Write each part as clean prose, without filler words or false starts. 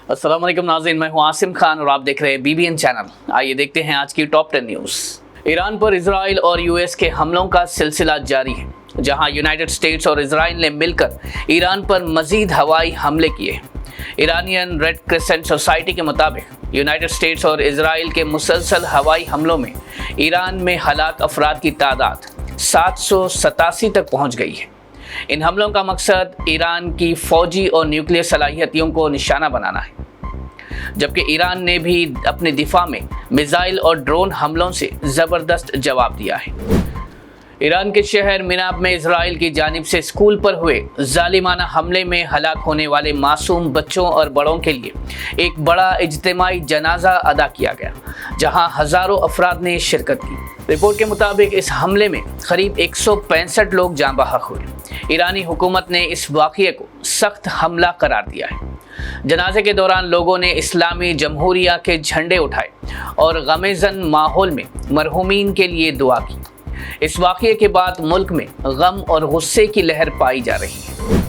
अस्सलाम वालेकुम नाज़रीन, मैं हूं आसिम खान और आप देख रहे हैं BBN चैनल। आइए देखते हैं आज की टॉप 10 न्यूज़। ईरान पर इजराइल और यूएस के हमलों का सिलसिला जारी है, जहां यूनाइटेड स्टेट्स और इजराइल ने मिलकर ईरान पर मजीद हवाई हमले किए। ईरानियन रेड क्रिसेंट सोसाइटी के मुताबिक यूनाइटेड स्टेट्स और इजराइल के मुसलसल हवाई हमलों में ईरान में हलाक अफराद की तादाद 787 तक पहुँच गई है। इन हमलों का मकसद ईरान की फौजी और न्यूक्लियर सलाहियतों को निशाना बनाना है, जबकि ईरान ने भी अपने दिफा में मिसाइल और ड्रोन हमलों से ज़बरदस्त जवाब दिया है। ईरान के शहर मिनाब में इजराइल की जानिब से स्कूल पर हुए जालिमाना हमले में हलाक होने वाले मासूम बच्चों और बड़ों के लिए एक बड़ा इज्तिमाई जनाजा अदा किया गया, जहां हज़ारों अफराद ने शिरकत की। रिपोर्ट के मुताबिक इस हमले में करीब 165 लोग जाँ बहक हुए। ईरानी हुकूमत ने इस वाक़ये को सख्त हमला करार दिया है। जनाजे के दौरान लोगों ने इस्लामी जमहूरिया के झंडे उठाए और गमेज़न माहौल में मरहूमीन के लिए दुआ की। इस वाक़ये के बाद मुल्क में गम और गुस्से की लहर पाई जा रही है।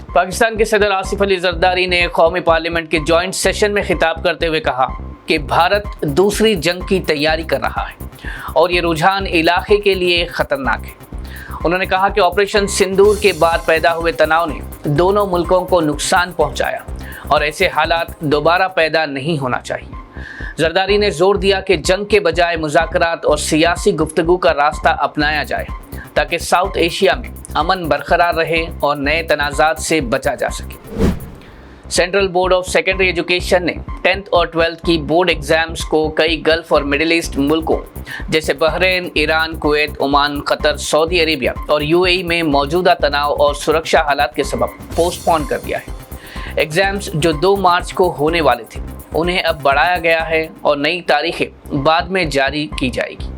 पाकिस्तान के सदर आसिफ अली जरदारी ने कौमी पार्लियामेंट के जॉइंट सेशन में खिताब करते हुए कहा कि भारत दूसरी जंग की तैयारी कर रहा है और ये रुझान इलाके के लिए ख़तरनाक है। उन्होंने कहा कि ऑपरेशन सिंदूर के बाद पैदा हुए तनाव ने दोनों मुल्कों को नुकसान पहुंचाया और ऐसे हालात दोबारा पैदा नहीं होना चाहिए। जरदारी ने जोर दिया कि जंग के बजाय मुज़ाकरात और सियासी गुफ्तगू का रास्ता अपनाया जाए, ताकि साउथ एशिया में अमन बरकरार रहे और नए तनाज़ात से बचा जा सके। Central board of secondary education ने 10th और 12th की बोर्ड एग्ज़ाम्स को कई गल्फ़ और मिडिल ईस्ट मुल्कों जैसे Bahrain, Iran, Kuwait, Oman, Qatar, Saudi Arabia और UAE में मौजूदा तनाव और सुरक्षा हालात के सबब पोस्टपोन कर दिया है। एग्ज़ाम्स जो 2 मार्च को होने वाले थे, उन्हें अब बढ़ाया गया है और नई तारीखें बाद में जारी की जाएगी।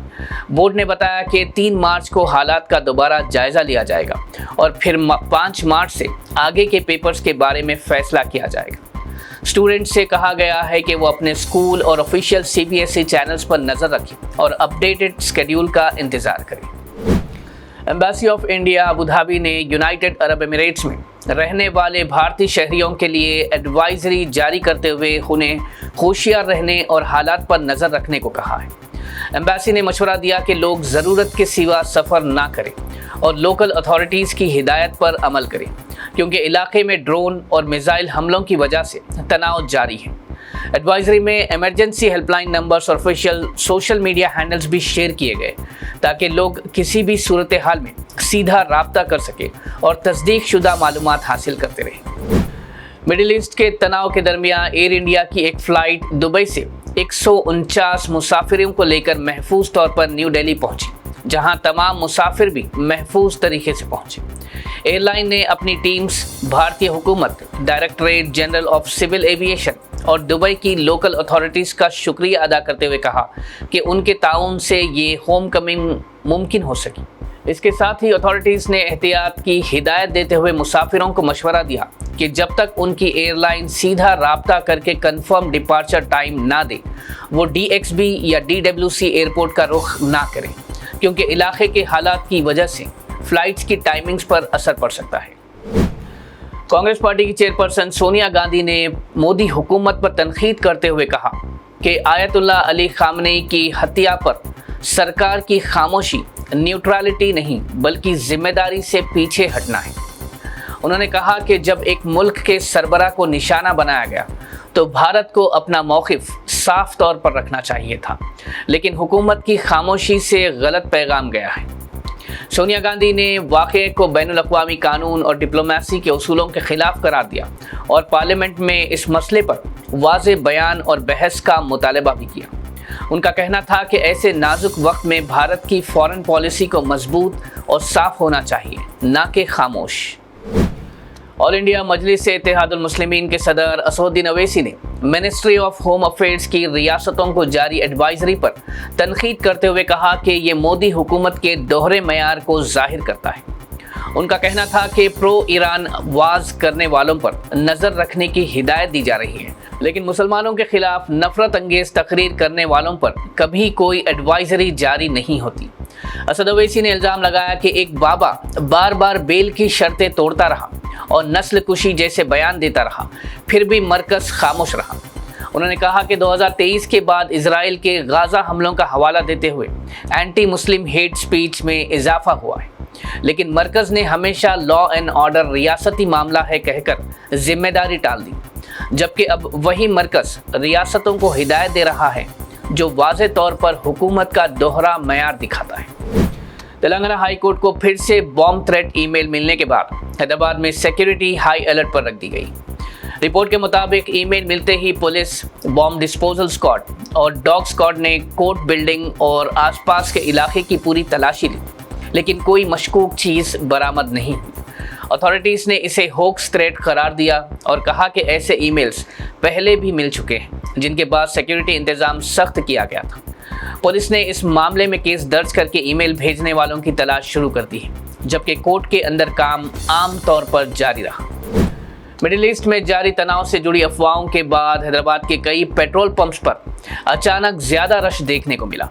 बोर्ड ने बताया कि 3 मार्च को हालात का दोबारा जायज़ा लिया जाएगा और फिर 5 मार्च से आगे के पेपर्स के बारे में फ़ैसला किया जाएगा। स्टूडेंट्स से कहा गया है कि वो अपने स्कूल और ऑफिशियल CBSE चैनल्स पर नज़र रखें और अपडेटेड शेड्यूल का इंतज़ार करें। Embassy of India Abu Dhabi ने यूनाइटेड अरब एमिरेट्स में रहने वाले भारतीय शहरियों के लिए एडवाइजरी जारी करते हुए उन्हें होशियार रहने और हालात पर नज़र रखने को कहा है। एम्बेसी ने मशवरा दिया कि लोग ज़रूरत के सिवा सफ़र ना करें और लोकल अथॉरिटीज़ की हिदायत पर अमल करें, क्योंकि इलाके में ड्रोन और मिसाइल हमलों की वजह से तनाव जारी है। एडवाइजरी में इमरजेंसी हेल्पलाइन नंबर्स और ऑफिशियल सोशल मीडिया हैंडल्स भी शेयर किए गए, ताकि लोग किसी भी सूरत हाल में सीधा राब्ता कर सके और तस्दीक शुदा मालूमात हासिल करते रहें। मिडिल ईस्ट के तनाव के दरमियान एयर इंडिया की एक फ़्लाइट दुबई से 149 मुसाफिरों को लेकर महफूज तौर पर न्यू दिल्ली पहुंची, जहां तमाम मुसाफिर भी महफूज तरीके से पहुंचे। एयरलाइन ने अपनी टीम्स भारतीय हुकूमत, directorate general of civil aviation और दुबई की लोकल अथॉरिटीज़ का शुक्रिया अदा करते हुए कहा कि उनके ताउन से ये होम कमिंग मुमकिन हो सकी। इसके साथ ही अथॉरिटीज़ ने एहतियात की हिदायत देते हुए मुसाफिरों को मशवरा दिया कि जब तक उनकी एयरलाइन सीधा राब्ता करके कंफर्म डिपार्चर टाइम ना दे, वो DXB या DWC एयरपोर्ट का रुख ना करें, क्योंकि इलाके के हालात की वजह से फ़्लाइट्स की टाइमिंग्स पर असर पड़ सकता है। कांग्रेस पार्टी की चेयरपर्सन सोनिया गांधी ने मोदी हुकूमत पर तनकीद करते हुए कहा कि आयतुल्लाह अली खामनेई की हत्या पर सरकार की खामोशी न्यूट्रलिटी नहीं बल्कि जिम्मेदारी से पीछे हटना है। उन्होंने कहा कि जब एक मुल्क के सरबराह को निशाना बनाया गया तो भारत को अपना मौक़िफ़ साफ तौर पर रखना चाहिए था, लेकिन हुकूमत की खामोशी से गलत पैगाम गया है। सोनिया गांधी ने वाक़े को बैनुल अक़वामी कानून और डिप्लोमेसी के उसूलों के ख़िलाफ़ करार दिया और पार्लियामेंट में इस मसले पर वाज़ेह बयान और बहस का मुतालबा भी किया। उनका कहना था कि ऐसे नाजुक वक्त में भारत की फ़ॉरेन पॉलिसी को मजबूत और साफ होना चाहिए, ना कि खामोश। ऑल इंडिया मजलिस इत्तेहादुल मुस्लिमीन के सदर असदुद्दीन ओवैसी ने मिनिस्ट्री ऑफ होम अफेयर्स की रियासतों को जारी एडवाइजरी पर तनकीद करते हुए कहा कि ये मोदी हुकूमत के दोहरे मयार को जाहिर करता है। उनका कहना था कि प्रो ईरान वाज करने वालों पर नज़र रखने की हिदायत दी जा रही है, लेकिन मुसलमानों के खिलाफ नफरत अंगेज तकरीर करने वालों पर कभी कोई एडवाइजरी जारी नहीं होती। असद ओवैसी ने इल्ज़ाम लगाया कि एक बाबा बार बार बेल की शर्तें तोड़ता रहा اور نسل کشی جیسے بیان دیتا رہا، پھر بھی مرکز خاموش رہا۔ انہوں نے کہا کہ 2023 کے بعد اسرائیل کے غزہ حملوں کا حوالہ دیتے ہوئے اینٹی مسلم ہیٹ سپیچ میں اضافہ ہوا ہے، لیکن مرکز نے ہمیشہ لا اینڈ آرڈر ریاستی معاملہ ہے کہہ کر ذمہ داری ٹال دی، جبکہ اب وہی مرکز ریاستوں کو ہدایت دے رہا ہے جو واضح طور پر حکومت کا دوہرا معیار دکھاتا ہے۔ تلنگانہ ہائی کورٹ کو پھر سے بام تھریٹ ای میل ملنے کے بعد حیدرآباد میں سیکیورٹی ہائی الرٹ پر رکھ دی گئی۔ رپورٹ کے مطابق ای میل ملتے ہی پولیس، بام ڈسپوزل اسکواڈ اور ڈاگ اسکواڈ نے کورٹ بلڈنگ اور آس پاس کے علاقے کی پوری تلاشی لی، لیکن کوئی مشکوک چیز برآمد نہیں ہوئی۔ اتھارٹیز نے اسے ہوکس تھریٹ قرار دیا اور کہا کہ ایسے ای میلز پہلے بھی مل چکے ہیں جن کے بعد سیکیورٹی انتظام سخت کیا گیا تھا۔ پولیس نے اس معاملے میں کیس درج کر کے ای میل بھیجنے والوں کی تلاش شروع کر دی ہے، جبکہ کورٹ کے اندر کام عام طور پر جاری رہا۔ مڈل ایسٹ میں جاری تناؤ سے جڑی افواہوں کے بعد حیدرآباد کے کئی پیٹرول پمپس پر اچانک زیادہ رش دیکھنے کو ملا،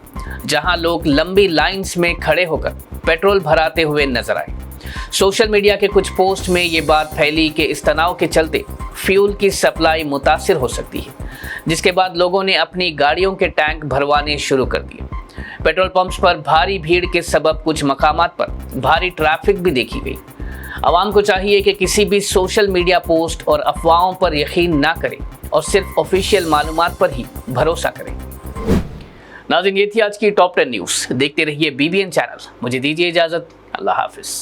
جہاں لوگ لمبی لائنز میں کھڑے ہو کر پیٹرول بھراتے ہوئے نظر آئے۔ سوشل میڈیا کے کچھ پوسٹ میں یہ بات پھیلی کہ اس تناؤ کے چلتے فیول کی سپلائی متاثر ہو سکتی ہے، جس کے بعد لوگوں نے اپنی گاڑیوں کے ٹینک بھروانے شروع کر دیے۔ پیٹرول پمپس پر بھاری بھیڑ کے سبب کچھ مقامات پر بھاری ٹریفک بھی دیکھی گئی۔ عوام کو چاہیے کہ کسی بھی سوشل میڈیا پوسٹ اور افواہوں پر یقین نہ کریں اور صرف آفیشیل معلومات پر ہی بھروسہ کریں۔ ناظرین، یہ تھی آج کی ٹاپ 10 نیوز۔ دیکھتے رہیے BBN چینل۔ مجھے دیجیے اجازت۔ اللہ حافظ۔